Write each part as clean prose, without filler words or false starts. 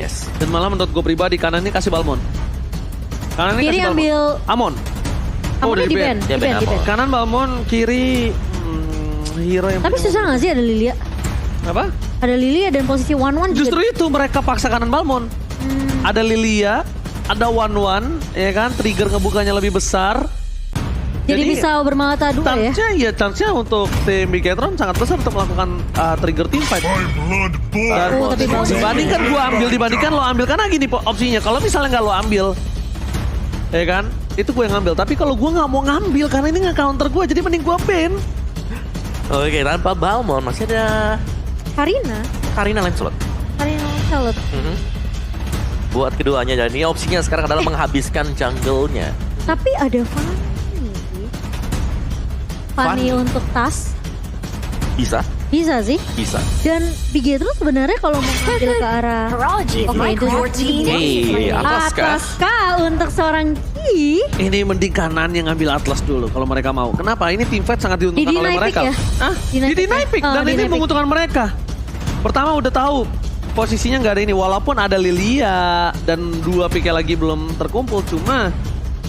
Yes. Dan malah menurut gue pribadi kanan ini kasih Balmon. Kanan ini Kiri kasih ambil Balmon. Amon. Amonnya udah di band. Dia band Amon. Kanan Balmon, kiri hero yang Tapi susah gak sih ada Lilia? apa? Ada Lilia dan posisi 1-1 juga. Justru itu mereka paksa kanan Balmon. Ada Lilia, ada 1-1, ya kan? Trigger ngebukanya lebih besar. Jadi bisa bermata dua ya? Chance-nya untuk tim Bigetron sangat besar untuk melakukan trigger team fight. Dan Oh, tapi bagus. dibandingkan lo ambil, karena gini opsinya. Kalau misalnya nggak lo ambil, ya kan? Itu gue yang ngambil. Tapi kalau gue nggak mau ngambil karena ini nggak counter gue, jadi mending gue ban. Oke, tanpa Balmon masih ada Karina Lancelot. Karina Lancelot. Buat keduanya, dan ini opsinya sekarang adalah menghabiskan jungle-nya. Tapi ada Fanny. Fanny untuk tas. Bisa? Bisa sih. Bisa. Dan Bigetron sebenarnya kalau mau ngambil ke arah Atlas kah? Atlas kah untuk seorang Ki? Ini mending kanan yang ngambil Atlas dulu kalau mereka mau. Kenapa? Ini team fight sangat diuntungkan Di oleh deny mereka. pick ya? Ah, Di deny di deny pick. pick. Oh, Dan di ini deny pick. menguntungkan mereka. Pertama udah tahu posisinya nggak ada ini. Walaupun ada Lilia dan 2 picknya lagi belum terkumpul. Cuma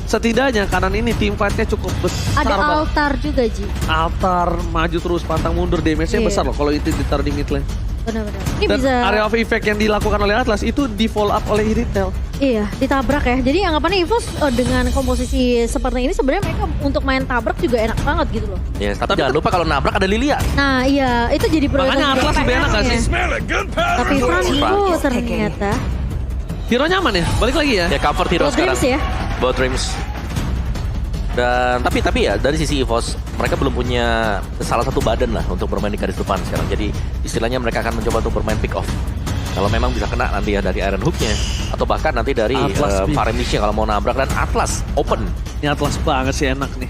setidaknya kanan ini team fight-nya cukup besar. Ada Bang. altar juga Ji. Altar maju terus pantang mundur, damage-nya Iya. besar loh kalau itu ditaruh di mid lane. Benar-benar. Ini Dan bisa area of effect yang dilakukan oleh Atlas itu di follow up oleh Iritel. iya ditabrak ya. Jadi anggapannya EVOS dengan komposisi seperti ini sebenarnya mereka untuk main tabrak juga enak banget gitu loh. Ya, tapi jangan lupa kalau nabrak ada Lilia. Nah iya itu jadi Makanya Atlas lebih enak gak sih? Tapi Franco ternyata Hero nyaman ya? Balik lagi ya? Ya, cover hero Both sekarang. Dreams ya. Both Dreams. Dan tapi ya dari sisi EVOS mereka belum punya salah satu badan lah untuk bermain di garis depan sekarang. Jadi istilahnya mereka akan mencoba untuk bermain pick off. Kalau memang bisa kena nanti ya dari Iron Hook-nya atau bahkan nanti dari Faremisnya kalau mau nabrak, dan Atlas open. Ini Atlas banget sih, enak nih.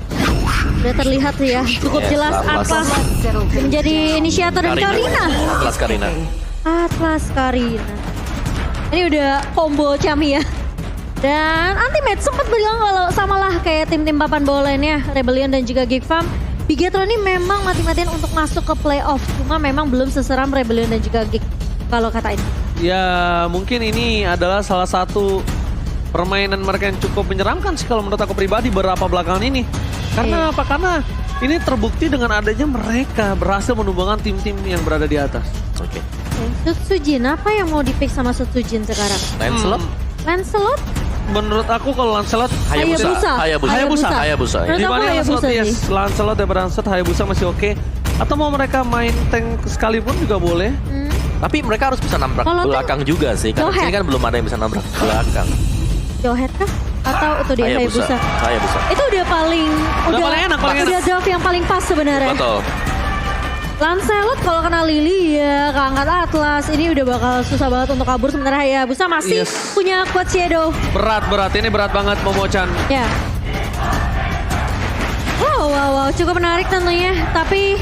Udah terlihat sih ya cukup Yes, jelas Atlas. Atlas menjadi inisiator dan Karina. Atlas Karina. Atlas Karina. Ini udah combo Chami ya. Dan Ultimate sempat bilang kalau samalah kayak tim-tim papan bola lainnya, Rebellion dan juga Geek Farm. Bigetron ini memang mati-matian untuk masuk ke playoff, cuma memang belum seseram Rebellion dan juga Geek kalau kata ini. Ya mungkin ini adalah salah satu permainan mereka yang cukup menyeramkan sih kalau menurut aku pribadi beberapa belakangan ini. Karena apa? Karena ini terbukti dengan adanya mereka berhasil menumbangkan tim-tim yang berada di atas. Oke. Sutsujin, apa yang mau dipick sama Sutsujin sekarang? Lancelot. Lancelot? Menurut aku kalau Lancelot Hayabusa. Hayabusa. Menurut aku dibanding Hayabusa Lancelot, sih. Lancelot dan Lancelot, Hayabusa masih oke. Atau mau mereka main tank sekalipun juga boleh. Tapi mereka harus bisa nabrak Kalau belakang juga sih. Karena Johet. sini kan belum ada yang bisa nabrak belakang. Johet kah? Atau itu dia Hayabusa? Hayabusa. Itu udah paling paling enak, paling udah draft yang paling pas sebenarnya. Betul. Lancelot kalau kena Lily ya keangkat Atlas, ini udah bakal susah banget untuk kabur, sementara Hayabusa masih Yes. punya quad shadow. Berat, ini berat banget Momochan. Ya. Wow, cukup menarik tentunya. Tapi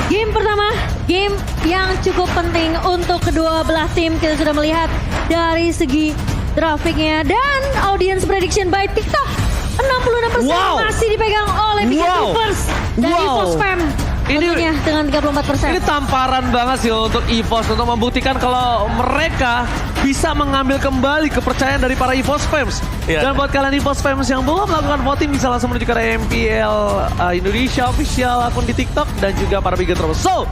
game pertama, game yang cukup penting untuk kedua belah tim. Kita sudah melihat dari segi trafficnya dan audience prediction by TikTok 66% Wow. masih dipegang oleh Biget Wow. Troopers dari Wow. EVOS Fam. Tentunya dengan 34%. Ini tamparan banget sih untuk EVOS untuk membuktikan kalau mereka bisa mengambil kembali kepercayaan dari para EVOS fans. Iya. Dan buat kalian EVOS fans yang belum melakukan voting bisa langsung menuju ke MPL Indonesia official akun di TikTok dan juga para Bigetron. So,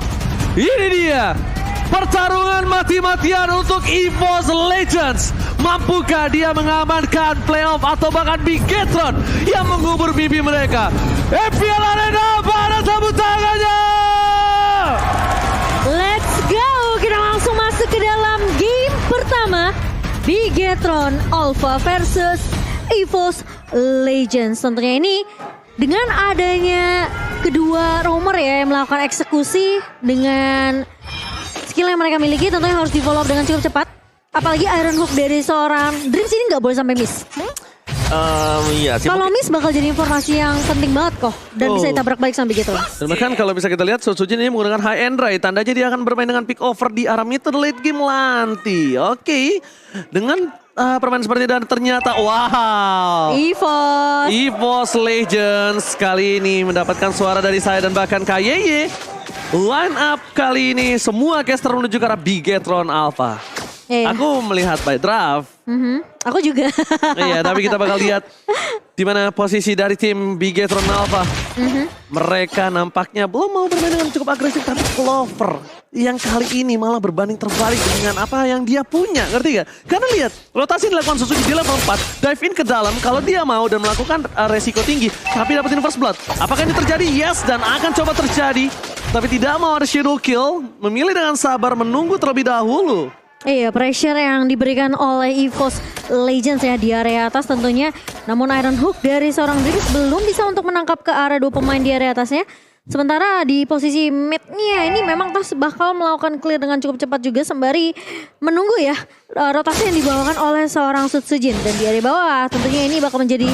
ini dia pertarungan mati-matian untuk EVOS Legends. Mampukah dia mengamankan playoff atau bahkan Bigetron yang mengubur mimpi mereka? MPL Arena, mana tepuk tangannya? Let's go! Kita langsung masuk ke dalam game pertama. Bigetron Alpha versus EVOS Legends. Tentunya ini dengan adanya kedua roamer ya yang melakukan eksekusi dengan skill yang mereka miliki, tentunya harus di follow up dengan cukup cepat. Apalagi Iron Hook dari seorang Dreams ini nggak boleh sampai miss. Iya sih. Kalau miss bakal jadi informasi yang penting banget kok. Dan bisa ditabrak balik sama Bigetron. Dan bahkan kalau bisa kita lihat Sutsujin ini menggunakan high and dry. Tandanya dia akan bermain dengan pick over di arah mid late game nanti. Oke. Dengan permainan seperti ini dan ternyata wow. EVOS Legends kali ini mendapatkan suara dari saya dan bahkan KYY. Line up kali ini semua caster menuju ke arah Bigetron Alpha. Iya. Aku melihat by draft. Aku juga. Iya, tapi kita bakal lihat di mana posisi dari tim Bigetron Alpha. Mereka nampaknya belum mau bermain dengan cukup agresif, tapi Clover yang kali ini malah berbanding terbalik dengan apa yang dia punya, ngerti gak? Karena lihat, rotasi dilakukan Suzuki di level 4, dive in ke dalam kalau dia mau dan melakukan resiko tinggi, tapi dapetin first blood. Apakah ini terjadi? Yes, dan akan coba terjadi. Tapi tidak mau ada shadow kill, memilih dengan sabar menunggu terlebih dahulu. Iya, pressure yang diberikan oleh EVOS Legends ya di area atas tentunya. Namun Iron Hook dari seorang Dries belum bisa untuk menangkap ke arah 2 pemain di area atasnya. Sementara di posisi mid-nya ini memang Tas bakal melakukan clear dengan cukup cepat juga sembari menunggu ya rotasi yang dibawakan oleh seorang Sutsujin. Dan di area bawah tentunya ini bakal menjadi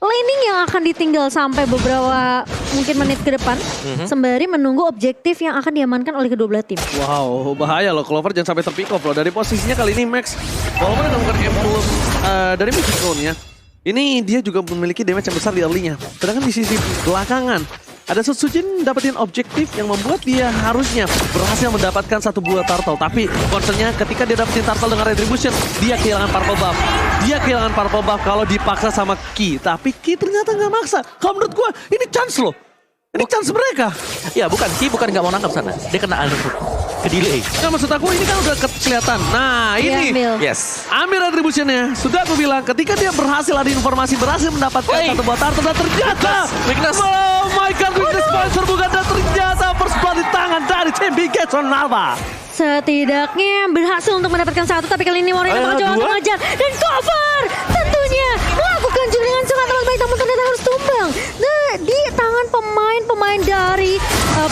laning yang akan ditinggal sampai beberapa mungkin menit ke depan sembari menunggu objektif yang akan diamankan oleh kedua belah tim. Wow, bahaya loh Clover, jangan sampai terpick off loh. Dari posisinya kali ini Max, walaupun ada bukan emblem dari Magic Zone-nya, ini dia juga memiliki damage yang besar di early-nya. Sedangkan di sisi belakangan, ada Sutsujin dapetin objektif yang membuat dia harusnya berhasil mendapatkan satu buah turtle. Tapi concernnya ketika dia dapetin turtle dengan retribution, dia kehilangan purple buff. Dia kehilangan purple buff kalau dipaksa sama Ki. Tapi Ki ternyata nggak maksa. Kalau menurut gue ini chance loh. Ini chance mereka. Ya bukan, Ki bukan nggak mau nangkap sana. Dia kena Iron Hook. Ke delay. Nah maksud aku ini kan udah kelihatan. Nah ini. Ambil. Yes. Ambil retributionnya. Sudah aku bilang ketika dia berhasil ada informasi berhasil mendapatkan satu buah turtle dan ternyata. Weakness. Oh my god, weakness point serbukan dan ternyata first blood di tangan dari tim Bigetron Alpha. Setidaknya berhasil untuk mendapatkan satu, tapi kali ini Moreno bakal coba mengejar dan Clover tentunya melakukan dengan sangat baik, namun ternyata harus tumbang. Nah, di tangan pemain dari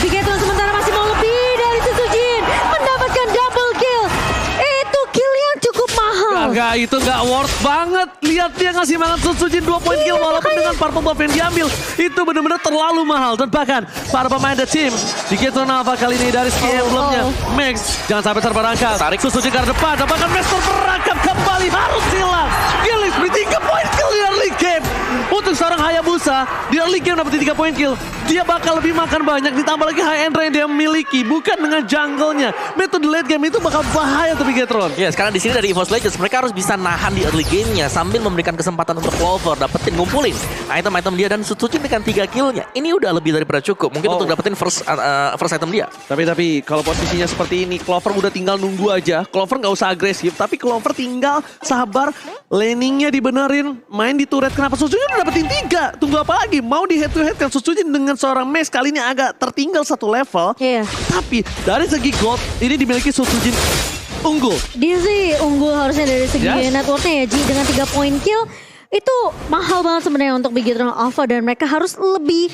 Bigetron sementara masih mau lebih dari Sutsujin mendapatkan double kill. Itu kill yang cukup mahal. Enggak, itu nggak worth banget. Lihat dia ngasih makan Sutsujin 2 point kill walaupun dengan purple buff yang diambil. Itu benar-benar terlalu mahal. Dan bahkan para pemain The Team Bigetron Alpha kali ini dari ski emblemnya Max, jangan sampai terperangkap. Tarik Sutsujin ke depan, dan bahkan Max terperangkap kembali, harus hilang. Gillis beri 3 point kill di early game. Untuk seorang Hayabusa di early game dapat 3 point kill, dia bakal lebih makan banyak, ditambah lagi high end range yang dia miliki, bukan dengan jungle-nya. Metode late game itu bakal bahaya untuk Bigetron. Ya sekarang di sini dari EVOS Legends mereka harus bisa nahan di early game-nya sambil memberikan kesempatan untuk Clover dapetin ngumpulin item-item dia dan Sutsujin dengan 3 kill-nya. Ini udah lebih daripada cukup mungkin untuk dapetin first item dia. Tapi kalau posisinya seperti ini, Clover udah tinggal nunggu aja. Clover nggak usah agresif, tapi Clover tinggal sabar, laningnya dibenerin, main di turret. Kenapa Sutsujin udah dapetin 3? Tunggu apa lagi? Mau di head to head kan Sutsujin dengan seorang Max kali ini agak tertinggal 1 level. Iya. Tapi dari segi gold ini dimiliki Sutsujin unggul. Dia sih unggul harusnya dari segi net worth-nya ya Ji, dengan 3 point kill. Itu mahal banget sebenarnya untuk Bigetron Alpha dan mereka harus lebih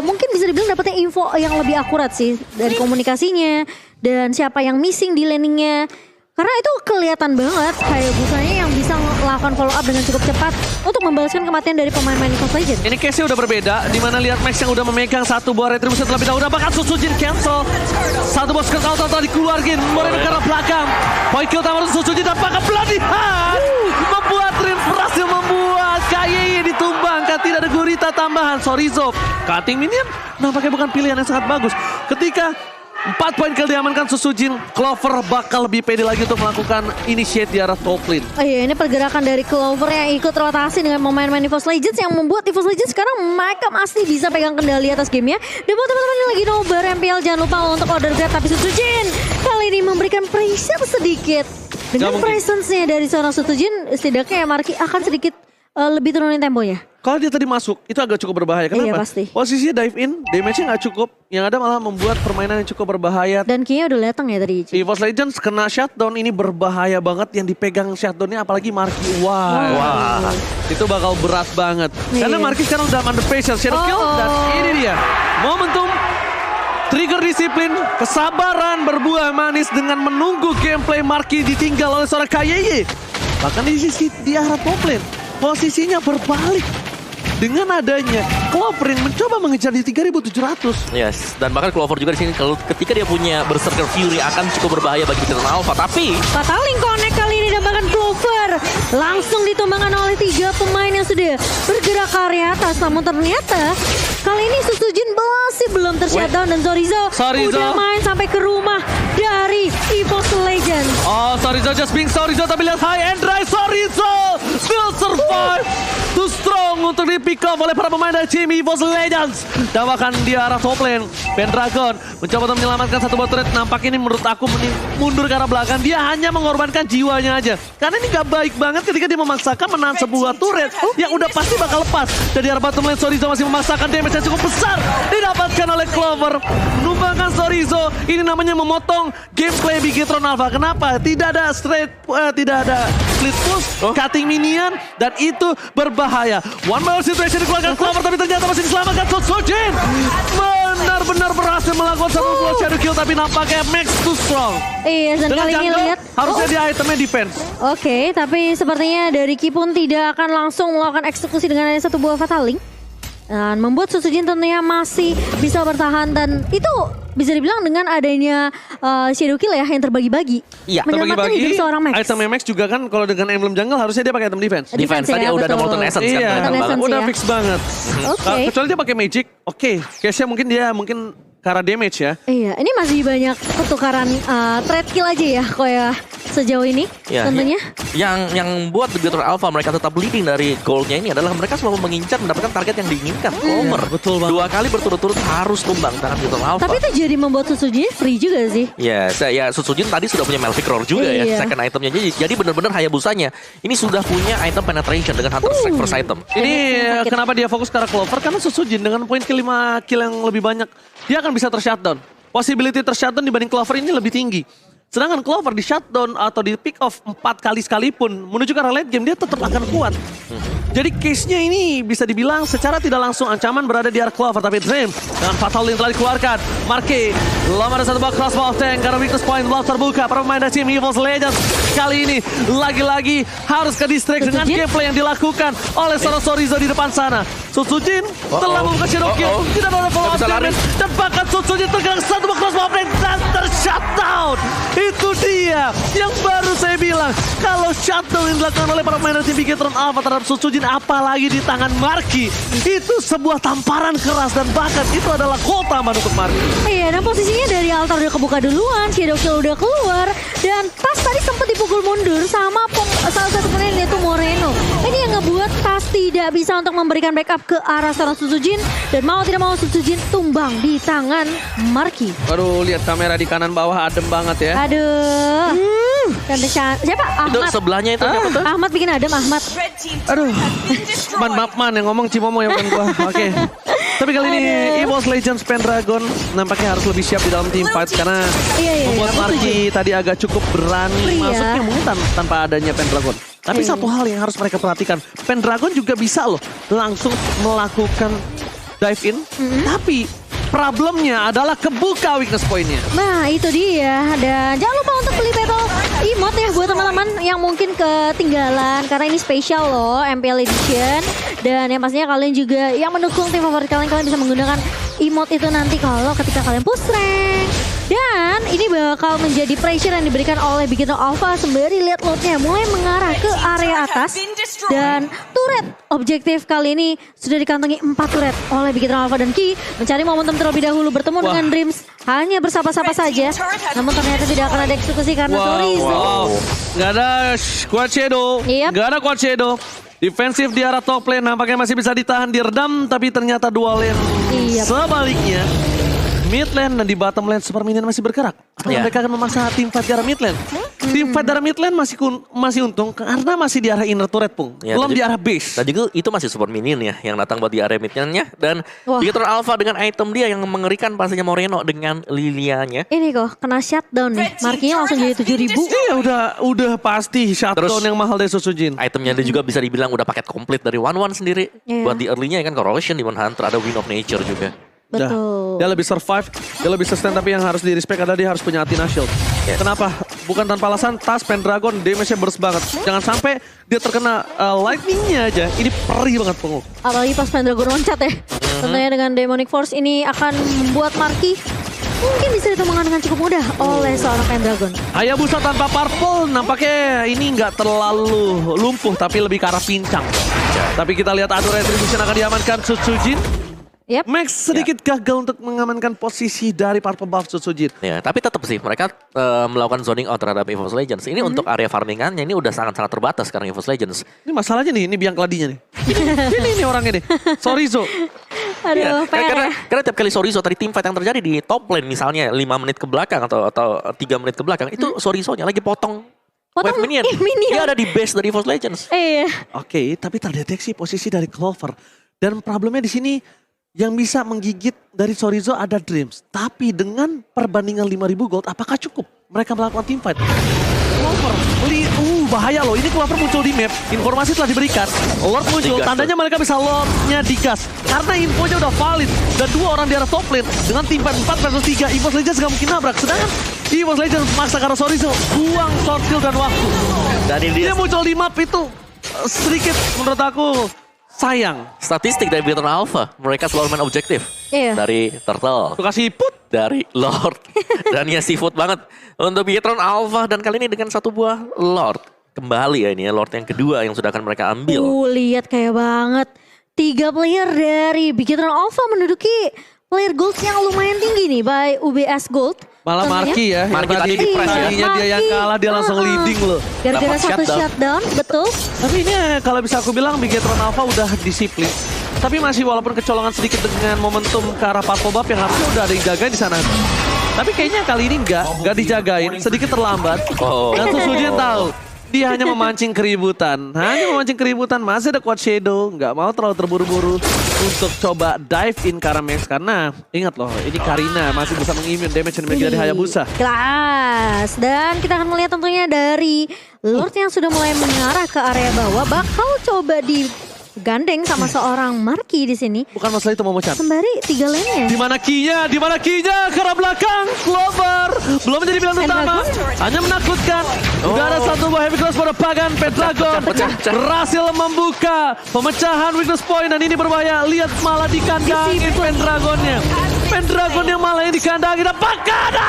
mungkin bisa dibilang dapetnya info yang lebih akurat sih dari komunikasinya dan siapa yang missing di laningnya. Karena itu kelihatan banget kayak busanya yang bisa melakukan follow up dengan cukup cepat untuk membalaskan kematian dari pemain-pemain EVOS Legends. Ini case-nya udah berbeda, dimana lihat Max yang udah memegang satu buah retribution terlebih dahulu. Bahkan Sutsujin cancel. Satu buah skill auto tadi dikeluarin. Moreno ke arah belakang. Point kill tamar Sutsujin dan pakai pelatihan. Membuat Rim berhasil membuat KYY ditumbangkan. Tidak ada gurita tambahan. Sorizov. Cutting minion nampaknya bukan pilihan yang sangat bagus. Ketika 4 poin kill diamankan Sutsujin, Clover bakal lebih pede lagi untuk melakukan initiate di arah top lane. Oh iya, ini pergerakan dari Clover yang ikut rotasi dengan pemain-pemain EVOS Legends yang membuat EVOS Legends sekarang mereka masih bisa pegang kendali atas gamenya. Dan buat teman-teman yang lagi nobar MPL, jangan lupa untuk order grab. Tapi Sutsujin kali ini memberikan pressure sedikit. Dengan presence-nya dari seorang Sutsujin, setidaknya Marki akan sedikit lebih turunin temponya. Kalau dia tadi masuk, itu agak cukup berbahaya. Kenapa? Iya, pasti. Posisinya dive in, damage-nya nggak cukup. Yang ada malah membuat permainan yang cukup berbahaya. Dan kayaknya udah datang ya tadi. EVOS Legends kena shutdown, ini berbahaya banget. Yang dipegang shutdown-nya apalagi Marki. Wah. Itu bakal berat banget. Karena Marki sekarang udah under pressure. Shadow kill, dan ini dia. Momentum, trigger disiplin, kesabaran berbuah manis dengan menunggu gameplay Marki ditinggal oleh seorang KYY. Bahkan di sisi di arah top lane, posisinya berbalik. Dengan adanya Clover yang mencoba mengejar di 3.700. Yes, dan bahkan Clover juga di sini kalau ketika dia punya Berserker Fury akan cukup berbahaya bagi Bigetron Alpha. Tapi Fataling connect kali ini dan bahkan Clover langsung ditumbangkan oleh 3 pemain yang sudah bergerak ke area atas. Namun ternyata kali ini Susujin masih belum tershutdown dan Sorizo udah main sampai ke rumah dari EVOS Legends. Oh, Sorizo just being Sorizo, tapi lihat high and dry. Sorizo still survive. Too strong untuk di pick off oleh para pemain dari tim EVOS Legends. Dan bahkan di arah top lane, Pendragon mencoba untuk menyelamatkan satu bot turret. Nampak ini menurut aku mundur ke arah belakang. Dia hanya mengorbankan jiwanya aja. Karena ini gak baik banget ketika dia memaksakan menahan sebuah turret yang udah pasti bakal lepas. Dan di arah bottom lane, Sorizo masih memaksakan damage yang cukup besar. Didapatkan oleh Clover. Menumbangkan Sorizo. Ini namanya memotong gameplay Bigetron Alpha. Kenapa? Tidak ada tidak ada split push, cutting minion, dan itu berbahaya. One more situation dikeluarkan Clover, tapi ternyata masih diselamatkan Susujin. Benar-benar berhasil melakukan satu buah shadow kill, tapi nampaknya Max too strong. Iya, dan Dengan kali ini jungle, lihat harusnya dia itemnya defense. Oke, tapi sepertinya dari Ki pun tidak akan langsung melakukan eksekusi dengan hanya satu buah Fatal Link. Dan membuat Susujin tentunya masih bisa bertahan, dan itu bisa dibilang dengan adanya shadow kill ya yang terbagi-bagi. Iya, menyelamatkan hidup seorang Max. Item Max juga kan kalau dengan emblem jungle harusnya dia pakai item defense. Defense tadi ya, udah ada betul. Molten Essence kan. Iya, kelihatan banget. udah ya. fix banget. Oke. Kecuali dia pakai magic, oke. Case-nya mungkin dia karena damage ya. Iya, ini masih banyak pertukaran trade kill aja ya kok ya sejauh ini Ya, tentunya. Yang buat Bigetron Alpha mereka tetap leading dari goalnya ini adalah mereka selalu mengincar mendapatkan target yang diinginkan. Clover. Betul banget. 2 kali berturut-turut harus tumbang tangan Bigetron Alpha. Tapi itu jadi membuat Susujin free juga sih. Ya, Susujin tadi sudah punya Melvic Roar juga Iya. ya, second itemnya. Jadi benar-benar Hayabusanya ini sudah punya item penetration dengan Hunter Strike first item. Ini Sakit. kenapa dia fokus ke arah Clover? Karena Susujin dengan poin ke 5 kill yang lebih banyak, dia akan bisa tershutdown. Possibility tershutdown dibanding Clover ini lebih tinggi. Sedangkan Clover di shutdown atau di pick off 4 kali sekalipun menuju ke arah late game dia tetap akan kuat. Jadi case-nya ini bisa dibilang secara tidak langsung ancaman berada di arah Clover. Tapi Dream dengan Fatal Link telah dikeluarkan. Marquez belum ada satu bak crossbow tank karena weakness point belum terbuka. Para pemain dari tim EVOS Legends kali ini lagi-lagi harus ke distract dengan gameplay yang dilakukan oleh Sorizo di depan sana. Susujin telah membuka shadow kill. Tidak ada follow up damage. Dan bahkan Susujin tergerak satu bak crossbow tank dan tershutdown. Itu dia yang baru saya bilang. Kalau shutdown yang dilakukan oleh para pemain dari tim Bigetron Alpha terhadap Susujin, apalagi di tangan Marky, itu sebuah tamparan keras dan bahkan itu adalah gol tambahan untuk Marky. Iya, dan posisinya dari altar udah kebuka duluan, shadow kill udah keluar, dan Tas tadi sempat dipukul mundur sama salah satu pemain yaitu Moreno. Ini yang ngebuat Tas tidak bisa untuk memberikan backup ke arah seorang Susujin, dan mau tidak mau Susujin tumbang di tangan Marky. Aduh, lihat kamera di kanan bawah adem banget ya. Aduh. Siapa? Itu Ahmad. sebelahnya itu siapa tuh? Ahmad bikin adem, Ahmad. Aduh, Man yang ngomong Cimomo ya bukan gua. Oke. Tapi kali ini EVOS Legends Pendragon nampaknya harus lebih siap di dalam team fight karena Iya, membuat aku Marky tadi agak cukup berani Free ya. masuknya mungkin tanpa adanya Pendragon. Tapi Iya. satu hal yang harus mereka perhatikan, Pendragon juga bisa loh langsung melakukan dive in, tapi problemnya adalah kebuka weakness point-nya. Nah, itu dia. Dan jangan lupa untuk beli battle emote ya buat teman-teman yang mungkin ketinggalan. Karena ini spesial loh, MPL Edition. Dan yang pastinya kalian juga yang mendukung tim favorit kalian bisa menggunakan emote itu nanti kalau ketika kalian push rank. Dan ini bakal menjadi pressure yang diberikan oleh Bigetron Alpha sembari lihat loadnya mulai mengarah ke area atas. Dan turret objektif kali ini sudah dikantongi 4 turret oleh Bigetron Alpha dan Ki mencari momentum terlebih dahulu bertemu dengan Dreams hanya bersapa-sapa saja. Namun ternyata tidak akan ada eksekusi karena Sorizo. Nggak ada quad shadow, Yep. nggak ada quad shadow. Defensif di arah top lane nampaknya masih bisa ditahan, diredam, tapi ternyata dual lane. Yep. Sebaliknya, mid lane dan di bottom lane Super Minion masih bergerak. Apakah mereka akan memaksa tim fight di arah mid lane? Tim fight di arah mid lane masih untung karena masih di arah inner turret pung. Ya, Belum dan di arah base. Dan juga itu masih support minion ya yang datang buat di area mid-nya. Dan Bigetron Alpha dengan item dia yang mengerikan pastinya Moreno dengan Lilianya. Ini kok kena shutdown nih. Markinya langsung jadi 7.000. Iya udah pasti shutdown Terus, yang mahal dari Susujin. Itemnya dia juga bisa dibilang udah paket komplit dari One sendiri. Iya. Buat di early-nya kan Corrosion, Demon Hunter, ada Wind of Nature juga. Betul. Dia lebih survive, dia lebih sustain, tapi yang harus di respect adalah dia harus punya Athena Shield. Yes. Kenapa? Bukan tanpa alasan, Tas Pendragon damage-nya burst banget. Jangan sampai dia terkena lightning-nya aja. Ini perih banget penguk. Apalagi pas Pendragon loncat ya. Tentunya dengan Demonic Force ini akan membuat Marky mungkin bisa ditemukan dengan cukup mudah oleh seorang Pendragon. Hayabusa tanpa purple nampaknya ini nggak terlalu lumpuh tapi lebih ke arah pincang. Tapi kita lihat adu retribution akan diamankan Sutsujin. Yep. Max sedikit gagal untuk mengamankan posisi dari purple buff Sutsujin. Ya, tapi tetap sih mereka melakukan zoning out terhadap EVOS Legends. Ini untuk area farmingannya ini udah sangat-sangat terbatas sekarang EVOS Legends. Ini masalahnya nih, ini biang keladinya nih. ini orangnya nih. Sorizo. Aduh, PR ya. Karena tiap kali Sorizo tadi teamfight yang terjadi di top lane misalnya 5 menit ke belakang atau 3 menit ke belakang itu Sorizo-nya lagi potong wave minion. Dia ada di base dari EVOS Legends. Iya. Oke, tapi terdeteksi posisi dari Clover. Dan problemnya di sini yang bisa menggigit dari Sorizo ada Dreams. Tapi dengan perbandingan 5.000 gold, apakah cukup mereka melakukan teamfight? Clover, bahaya loh. Ini Clover muncul di map, informasi telah diberikan. Lord muncul, Digas, tandanya mereka bisa Lordnya digas. Karena infonya udah valid. Dan 2 orang di arah top lane. Dengan teamfight 4 versus 3, EVOS Legends gak mungkin nabrak. Sedangkan EVOS Legends memaksa karena Sorizo buang short kill dan waktu. Dan ini Dia muncul di map itu sedikit menurut aku sayang. statistik dari Bigetron Alpha. Mereka selalu main objektif. Iya. Dari Turtle. Tuh kasih put. Dari Lord. Dan ya seafood banget untuk Bigetron Alpha. Dan kali ini dengan 1 buah Lord. Kembali ya ini ya Lord yang kedua yang sudah akan mereka ambil. Lihat kayak banget. 3 player dari Bigetron Alpha menduduki player gold yang lumayan tinggi nih by UBS Gold. Malah Tentunya. Marki ya. Marki tadi di press ya. Tadinya dia yang kalah, dia langsung leading loh. Gara-gara Dapat satu shutdown, betul. Tapi ini kalau bisa aku bilang Bigetron Alpha udah disiplin. Tapi masih walaupun kecolongan sedikit dengan momentum ke arah Purple Buff yang harusnya udah ada yang jagain di sana. Tapi kayaknya kali ini nggak dijagain, sedikit terlambat. Oh. Dan Sutsujin tahu. Dia hanya memancing keributan. Masih ada Quad Shadow. Nggak mau terlalu terburu-buru untuk coba dive in ke arah Max. Karena ingat loh, ini Karina masih bisa mengimun damage yang dimiliki dari Hayabusa. Kelas. Dan kita akan melihat tentunya dari Lord yang sudah mulai mengarah ke area bawah. Bakal coba digandeng sama seorang Marki di sini. Bukan masalah itu Momo-chan. Sembari 3 lane-nya. Di mana kinya? Di mana kinya? Ke arah belakang. Clover. Belum menjadi pilihan utama. Hanya menakutkan. Udah ada 1 buah heavy cross pada Pagan. Pendragon Pecah. berhasil membuka pemecahan weakness point. Dan ini berbahaya. Lihat malah dikandangin Pendragonnya. Pendragon yang malah yang dikandangin. Apakah ada?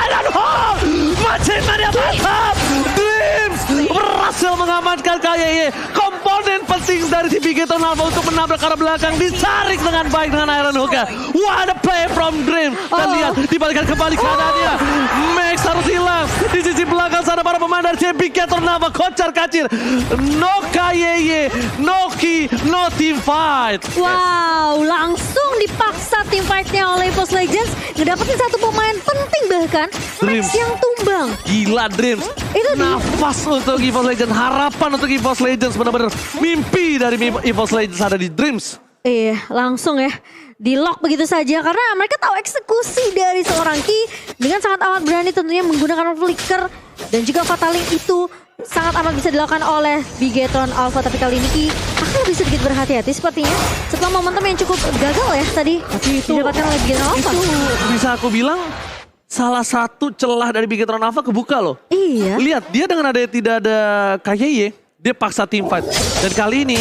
Macam mana mantap. Dreams berhasil mengamankan KYY. Komponen penting dari si Bigetron Alpha untuk menabrak ke arah belakang. Ditarik dengan baik dengan Iron Hook. What a play from Dream. Dan lihat dibalikan kembali keadaannya. Max harus hilang. Di sisi belakang sana para pemain dari Bigetron Alpha kocar kacir. No KYY, no key, no team fight. Wow, langsung dipaksa tim fight-nya oleh EVOS Legends. Ngedapetin 1 pemain penting bahkan. Max Dreams. yang tumbang. Gila Dreams. Itu Nafas untuk EVOS Legends. Harapan untuk EVOS Legends. Benar-benar mimpi dari EVOS Legends ada di Dreams. Iya, langsung ya. Di lock begitu saja karena mereka tahu eksekusi dari seorang Ki dengan sangat amat berani tentunya menggunakan flicker dan juga Fataling itu sangat amat bisa dilakukan oleh Bigetron Alpha. Tapi kali ini Ki akan lebih sedikit berhati-hati sepertinya setelah momentum yang cukup gagal ya tadi didapatkan oleh Bigetron Alpha. Itu bisa aku bilang salah satu celah dari Bigetron Alpha kebuka loh. Iya. Lihat dia dengan tidak ada KYY, dia paksa team fight. Dan kali ini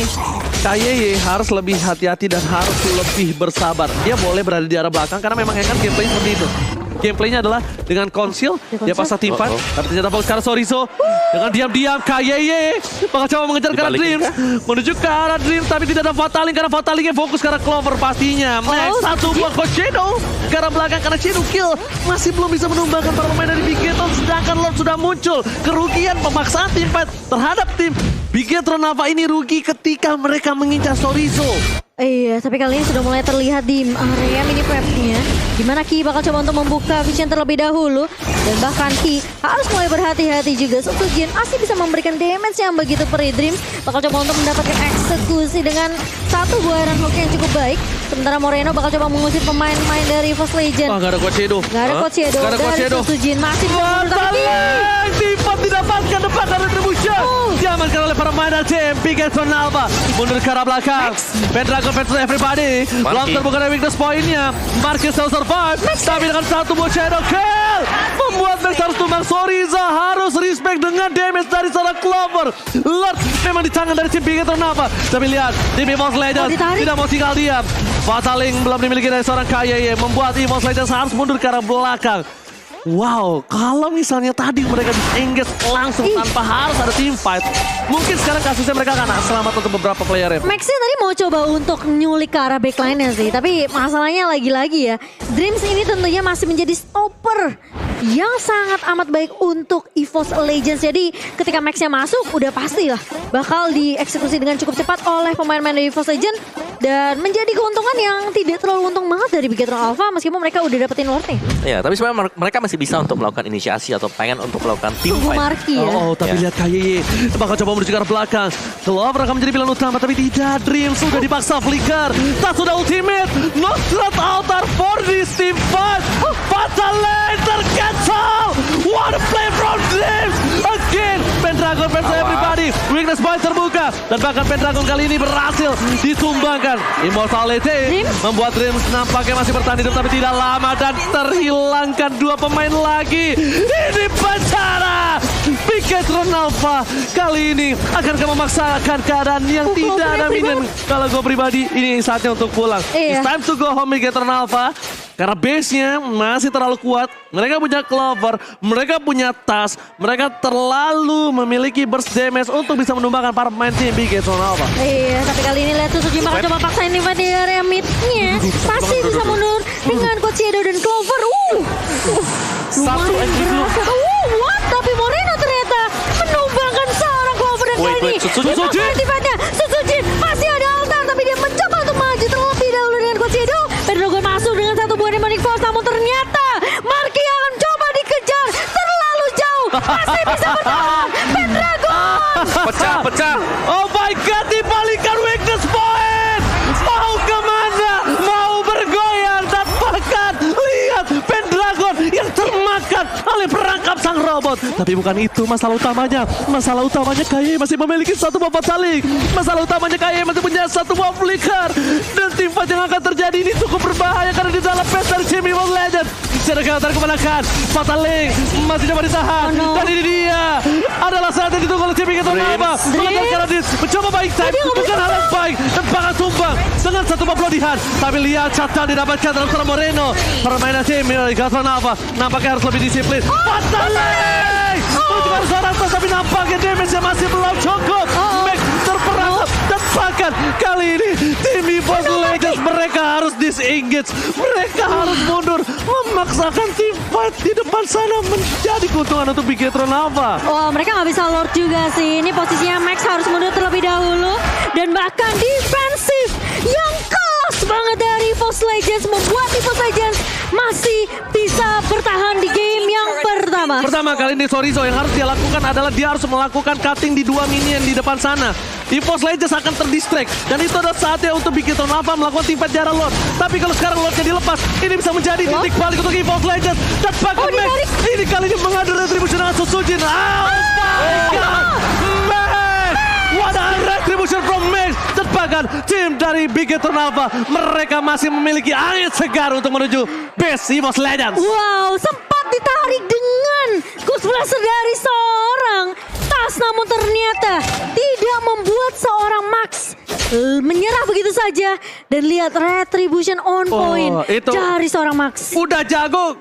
KYY harus lebih hati-hati dan harus lebih bersabar. Dia boleh berada di arah belakang karena memang kan gameplay seperti itu. Gameplaynya adalah dengan conceal, dia paksa tim fight. Tapi ternyata fokus ke arah Sorizo. Dengan diam-diam KYY bakal coba mengejar ke arah Dreams. Menuju ke arah Dreams tapi tidak ada Fataling karena Fatalingnya fokus ke arah Clover pastinya. Max 1 buah Coach Shadow ke arah belakang karena Shadow kill. Masih belum bisa menumbangkan para pemain dari Bigetron. Sedangkan Lord sudah muncul. Kerugian pemaksaan tim fight terhadap tim Bigetron Alpha ini rugi ketika mereka mengincar Sorizo. Iya, tapi kali ini sudah mulai terlihat di area mini prep-nya. Dimana Ki bakal coba untuk membuka vision terlebih dahulu. Dan bahkan Ki harus mulai berhati-hati juga. Sutsujin masih bisa memberikan damage yang begitu perih. Dreams bakal coba untuk mendapatkan eksekusi dengan 1 buah Iron Hook yang cukup baik. Sementara Moreno bakal coba mengusir pemain-pemain dari EVOS Legends. Wah, gak ada Coach Shadow. Gak ada Coach Shadow dari Sutsujin. Masih bisa menurut Tipat didapatkan depan dari Retribution. Diamankan oleh para pemain dari Bigetron Alpha. Mundur ke arah belakang. Pendragon versus everybody. Belum terbuka dari weakness point-nya. Marquez still survive. Tapi dengan 1 buah Shadow kill. Membuat Max harus tumbang. Sorizo harus respect dengan damage dari seorang Clover. Lord memang di tangan dari tim Bigetron Alpha. Tapi lihat, tim EVOS Legends tidak mau tinggal diam. Fataling belum dimiliki dari seorang KYY. Membuat EVOS Legends harus mundur ke arah belakang. Wow, kalau misalnya tadi mereka di-engage langsung tanpa harus ada team fight, mungkin sekarang kasusnya mereka akan selamat untuk beberapa player. Maxnya tadi mau coba untuk nyulik ke arah backline-nya sih. Tapi masalahnya lagi-lagi ya. Dreams ini tentunya masih menjadi stopper yang sangat amat baik untuk EVOS Legends. Jadi ketika Maxnya masuk udah pastilah bakal dieksekusi dengan cukup cepat oleh pemain-pemain dari EVOS Legends. Dan menjadi keuntungan yang tidak terlalu untung banget dari Bigetron Alpha meskipun mereka udah dapetin Lord-nya. Ya, tapi sebenarnya mereka masih bisa untuk melakukan inisiasi atau pengen untuk melakukan team Tunggu fight. Marky ya. Oh, tapi lihat KYY bakal coba menuju ke arah belakang. Clover akan menjadi pilihan utama, tapi tidak. Dream sudah dipaksa flicker. Tak sudah ultimate. Nostrat altar for this team fight. Fatal Lane tercancel. What a play from Dreams. Again, Pendragon versus everybody. Weakness point terbuka. Dan bahkan Pendragon kali ini berhasil ditumbangkan. Immortality membuat Dreams nampaknya masih bertahan hidup, tapi tidak lama. Dan terhilangkan dua pemain lagi. Ini penjara. Bigetron Alpha kali ini akankah memaksakan keadaan yang tidak ada minion. Kalau gue pribadi, ini saatnya untuk pulang. Iya. It's time to go home Bigetron Alpha. Karena base-nya masih terlalu kuat. Mereka punya Clover, mereka punya Tas. Mereka terlalu memiliki burst damage untuk bisa menumbangkan para pemain tim Bigetron Alpha. Iya, tapi kali ini lihat Suzuki bakal coba paksain invade di area mid-nya. Masih bisa mundur dengan Coach Edo dan Clover. Satu Lumayan exit dulu. berhasil. What? Tapi Moreno ternyata menumbangkan seorang Clover dan kali ini. Suzuki. Aktifnya Suzuki masih ada altar tapi dia mencoba untuk maju terlebih dahulu dengan Coach Edo. Pendragon masuk dengan satu buah Demonic Force namun ternyata Marky akan coba dikejar terlalu jauh. Masih bisa bertahan. Pendragon. Pecah. Oh my god, dibalikan weakness point. Mau kemana? Mau bergoyang dan bahkan lihat Pendragon yang termakan oleh perangkap sang robot. Tapi bukan itu masalah utamanya. Masalah utamanya KYY masih memiliki satu buah Fatalik. Masalah utamanya KYY masih punya satu buah flicker. Dan tim fight yang akan terjadi ini cukup berbahaya karena di dalam base dari tim EVOS Legends. Seragam terkemanakan. Fatalik masih dapat ditahan. Oh, no. Dan ini dia adalah saat yang ditunggu oleh tim Bigetron Alpha. Mengejar Dreams mencoba baik time. Bukan hal yang baik. Dan bahkan tumbang dengan satu buah pelodihan. Tapi lihat shutdown didapatkan dalam seorang Moreno. Permainan tim Bigetron Alpha nampaknya harus lebih disiplin. Fatalik! Menunjukkan seorang tas tapi nampaknya damage-nya masih belum cukup. Max terperangkap. Dan bahkan kali ini tim EVOS Legends mereka harus disengage. Mereka harus mundur. Memaksakan tim fight di depan sana menjadi keuntungan untuk Bigetron Alpha. Wah, mereka nggak bisa Lord juga sih. Ini posisinya Max harus mundur terlebih dahulu. Dan bahkan defensif yang kelas banget dari EVOS Legends membuat EVOS Legends masih bisa bertahan di game yang pertama. Pertama kali ini Sorizo yang harus dia lakukan adalah dia harus melakukan cutting di dua minion di depan sana. EVOS Legends akan terdistract dan itu adalah saatnya untuk Bigetron Alpha melakukan tim fight di arah Lord. Tapi kalau sekarang Lordnya dilepas, ini bisa menjadi titik balik untuk EVOS Legends. Dan bahkan Max ini kali ini mengadu retribution dengan Susujin. Oh my god, Max! What a retribution from Max. Dan bahkan tim dari Bigetron Alpha mereka masih memiliki angin segar untuk menuju base EVOS Legends. Wow, sempat ditarik dengan Ghost Blaster dari seorang Tas, namun ternyata tidak membuat seorang Max menyerah begitu saja. Dan lihat retribution on point itu dari seorang Max. udah jago,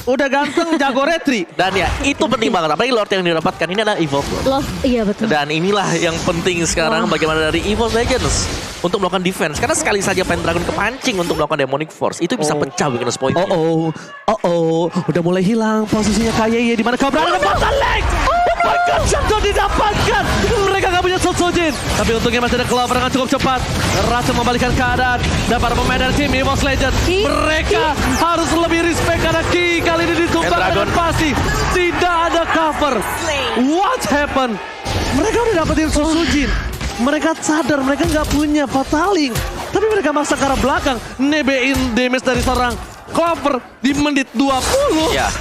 udah ganteng, jago retri. Dan ya, itu penting banget. Apalagi Lord yang didapatkan ini adalah Evolve Lord. Love, iya betul. Dan inilah yang penting sekarang bagaimana dari EVOS Legends untuk melakukan defense. Karena sekali saja Pendragon kepancing untuk melakukan Demonic Force, itu bisa pecah weakness point. Udah mulai hilang posisinya KYY di mana kau berada. Fatalik! Oh my god, shutdown didapatkan. Mereka gak punya Susujin. Tapi untungnya masih ada Clover dengan cukup cepat. Berhasil membalikan keadaan. Dan para pemain dari tim EVOS Legends, mereka harus lebih respect karena Ki kali ini ditumbang dengan pasti. Tidak ada cover. What happened? Mereka udah dapetin Susujin. Mereka sadar mereka nggak punya Fataling. Tapi mereka maksa ke arah belakang. Nebein damage dari seorang Clover di menit 20. Ya.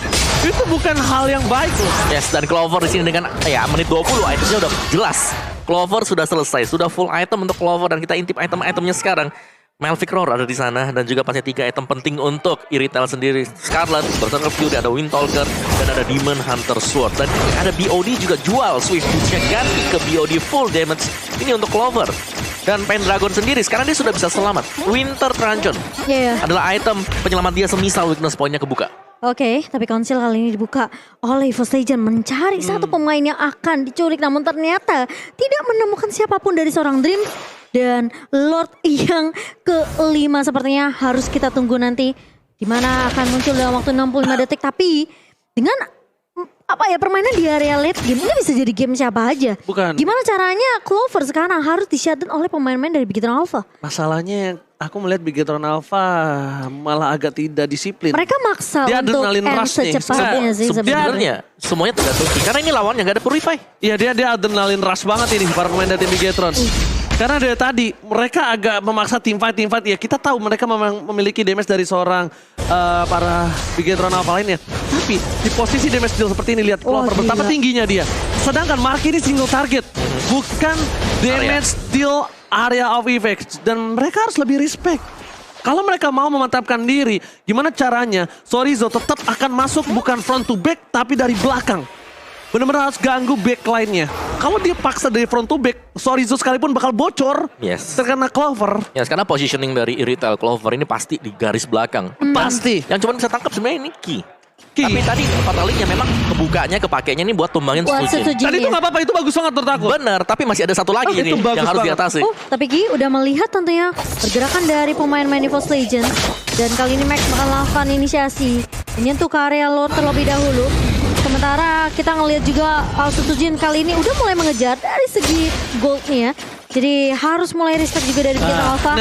Itu bukan hal yang baik loh. Yes, dan Clover di sini dengan menit 20 itemnya udah jelas. Clover sudah selesai, sudah full item untuk Clover dan kita intip item-itemnya sekarang. Melvic Roar ada di sana dan juga pasti 3 item penting untuk Iritel sendiri. Scarlet, Berserker Fury, ada Windtalker dan ada Demon Hunter Sword. Dan ini ada BOD juga jual Swift Boots-nya ganti ke BOD full damage. Ini untuk Clover. Dan Pendragon sendiri sekarang dia sudah bisa selamat. Winter Truncheon adalah item penyelamat dia semisal weakness point-nya kebuka. Oke, tapi konsil kali ini dibuka oleh EVOS Legends mencari satu pemain yang akan diculik, namun ternyata tidak menemukan siapapun dari seorang Dream dan Lord yang kelima. Sepertinya harus kita tunggu nanti di mana akan muncul dalam waktu 65 detik. Tapi dengan permainan di area late game ini bisa jadi game siapa aja. Bukan. Gimana caranya Clover sekarang harus di-shutdown oleh pemain-pemain dari Bigetron Alpha? Masalahnya aku melihat Bigetron Alpha malah agak tidak disiplin. Mereka maksa Dia untuk adrenalin end rush nih. secepatnya sih sebenarnya. Sebenarnya semuanya tergantung karena ini lawannya nggak ada Purify. Iya dia adrenalin rush banget ini para pemain dari tim Bigetron. Karena dari tadi mereka agak memaksa team fight ya. Kita tahu mereka memang memiliki damage dari seorang para Bigetron Alpha lainnya. Tapi di posisi damage deal seperti ini lihat Clover betapa gila. tingginya dia. Sedangkan Mark ini single target, bukan damage deal area of effects, dan mereka harus lebih respect. Kalau mereka mau memantapkan diri, gimana caranya Sorizo tetap akan masuk bukan front to back tapi dari belakang. Benar-benar harus ganggu backline-nya. Kalau dia paksa dari front to back, Sorizo sekalipun bakal bocor. Yes. Terkena Clover. Ya, karena positioning dari Irithel Clover ini pasti di garis belakang. Pasti. Yang cuma bisa tangkap sebenarnya ini Ki. Tapi tadi Fatality-nya memang kebukanya, kepakainya ini buat tumbangin Buat Sujin. Sujin. Tadi itu gak apa-apa, itu bagus banget menurut aku. Bener, tapi masih ada satu lagi itu nih bagus yang harus banget. diatasi. Tapi Ki udah melihat tentunya pergerakan dari pemain-pemain EVOS Legends. Dan kali ini Max bakal melakukan inisiasi menyentuh ke area Lord terlebih dahulu. Sementara kita ngelihat juga Sujin kali ini udah mulai mengejar dari segi goldnya. Jadi harus mulai respect juga dari Bigetron Alpha.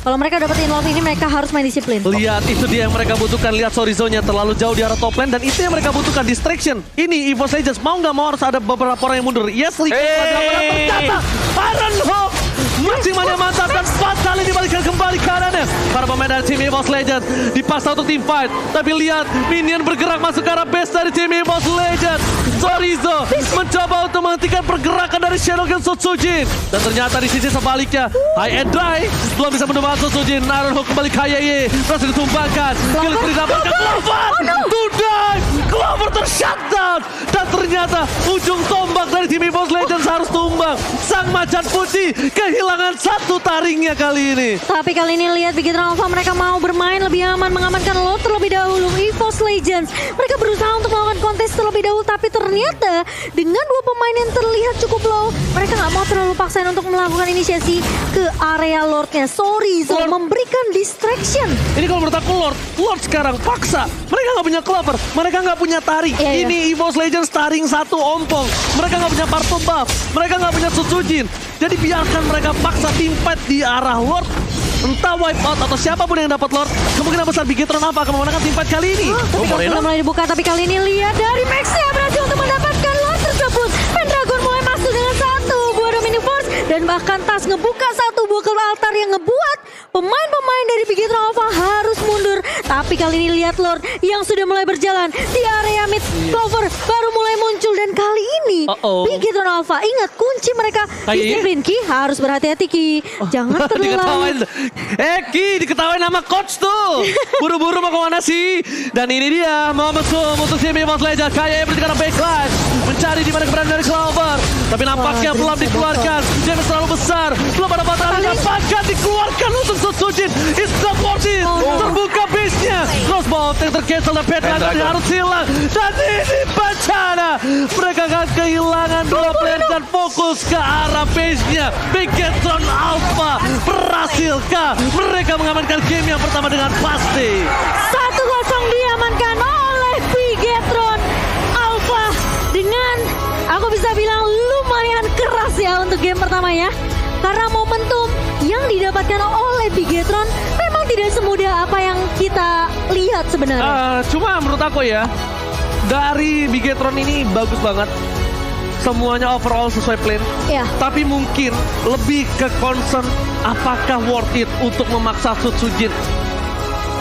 Kalau mereka dapetin Lord ini mereka harus main disiplin. Lihat, itu dia yang mereka butuhkan. Lihat Sorizo-nya terlalu jauh di arah top lane dan itu yang mereka butuhkan, distraction. Ini EVOS Legends mau nggak mau harus ada beberapa orang yang mundur. Yes, ternyata Ironhawk masih menyemantapkan Fatal ini dibalikkan kembali kanannya. Para pemain dari tim EVOS Legends dipaksa untuk team fight. Tapi lihat, minion bergerak masuk ke arah base dari tim EVOS Legends. Sorizo mencoba untuk menghentikan pergerakan dari Shadow Sujin. Dan ternyata di sisi sebaliknya, High and Dry belum bisa menembak Sujin. Ironhawk kembali ke Hayeye, berhasil ditumbangkan. Kill didapatkan Clover. Tudai, Clover tershutdown. Dan ternyata ujung tombak dari tim EVOS Legends harus tumbang. Sang macan putih kehilangan satu taringnya kali ini. Tapi kali ini lihat Bigetron Alpha mereka mau bermain lebih aman, mengamankan Lord terlebih dahulu. EVOS Legends mereka berusaha untuk melakukan kontes terlebih dahulu, tapi ternyata dengan dua pemain yang terlihat cukup low, mereka nggak mau terlalu paksain untuk melakukan inisiasi ke area Lordnya. Sorizo memberikan distraction. Ini kalau menurut aku Lord sekarang paksa. Mereka nggak punya Clover, mereka nggak punya taring. Iya. Ini EVOS Legends taring satu ompong. Mereka nggak punya Purple Buff, mereka nggak punya Sujin. Jadi biarkan mereka paksa tim fight di arah Lord. Entah wipe out atau siapapun yang dapat Lord, kemungkinan besar Bigetron Alpha akan memenangkan tim fight kali ini. Tapi kalau sudah mulai dibuka, tapi kali ini lihat dari Max-nya berhasil untuk mendapatkan Lord tersebut. Pendragon mulai masuk dengan satu buah Dominion Force dan bahkan Tas ngebuka satu buah ke altar yang ngebuat pemain-pemain dari Bigetron Alpha harus mundur. Tapi kali ini lihat Lord yang sudah mulai berjalan di area mid. Clover baru mulai muncul dan kali ini Bigetron Alpha ingat kunci mereka disiplin. Ki harus berhati-hati Ki. Jangan terlalu Ki diketawain nama coach tuh. Buru-buru mau kemana sih? Dan ini dia momentum untuk tim EVOS Legends. Kayak berjalan backline mencari di mana keberadaan dari Clover. Tapi nampaknya belum dikeluarkan. Dia terlalu besar. Belum ada batal didapatkan, dikeluarkan untuk Sujin. It's not worth it. Terbuka base-nya. Crossbow yang tercancel dan Pendragon harus hilang. Dan ini bencana. Mereka akan kehilangan dua player dan fokus ke arah base-nya. Bigetron Alpha berhasilkah mereka mengamankan game yang pertama dengan pasti? 1-0 diamankan oleh Bigetron Alpha dengan aku bisa bilang lumayan keras ya untuk game pertamanya. Karena momentum yang didapatkan oleh Bigetron memang tidak semudah apa yang kita lihat sebenarnya. Cuma menurut aku ya, dari Bigetron ini bagus banget. Semuanya overall sesuai plan. Ya. Tapi mungkin lebih ke concern apakah worth it untuk memaksa Sujin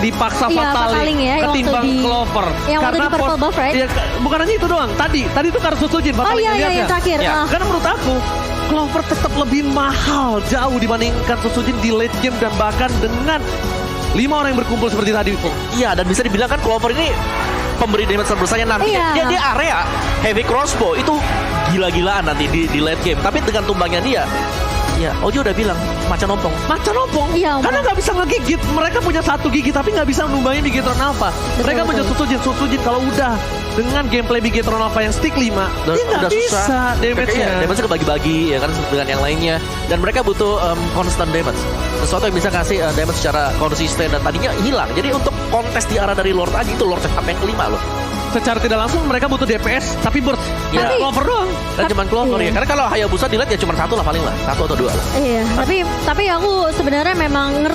dipaksa Fataling ya, ketimbang Clover. Yang waktu di Purple Buff, right? Ya, bukan hanya itu doang. Tadi itu karena Sujin Fataling iya, yang terakhir. Karena menurut aku Clover tetap lebih mahal jauh dibandingkan Sujin di late game dan bahkan dengan 5 orang yang berkumpul seperti tadi. Iya, dan bisa dibilang kan Clover ini pemberi damage terbesarnya nanti. Iya. Dia area heavy crossbow itu gila-gilaan nanti di late game. Tapi dengan tumbangnya dia Ya, Ojo udah bilang macan ompong. Macan ompong. Iya, Karena ompong. nggak bisa ngegigit. Mereka punya 1 gigi tapi nggak bisa numbangin Bigetron Alpha. Mereka betul. punya Sutujin kalau udah dengan gameplay Bigetron Alpha yang stick 5, dia nggak Udah bisa susah. damage-nya. Iya, damage-nya kebagi-bagi ya kan dengan yang lainnya. Dan mereka butuh constant damage. Sesuatu yang bisa kasih damage secara konsisten dan tadinya hilang. Jadi untuk kontes di arah dari Lord aja itu Lord setup yang kelima loh. Secara tidak langsung mereka butuh DPS tapi burst. Iya. Tapi Clover doang. Dan cuma Clover Iya. ya. Karena kalau Hayabusa dilihat ya cuma 1 lah paling lah. 1 atau 2 lah. Iya, tapi aku sebenarnya memang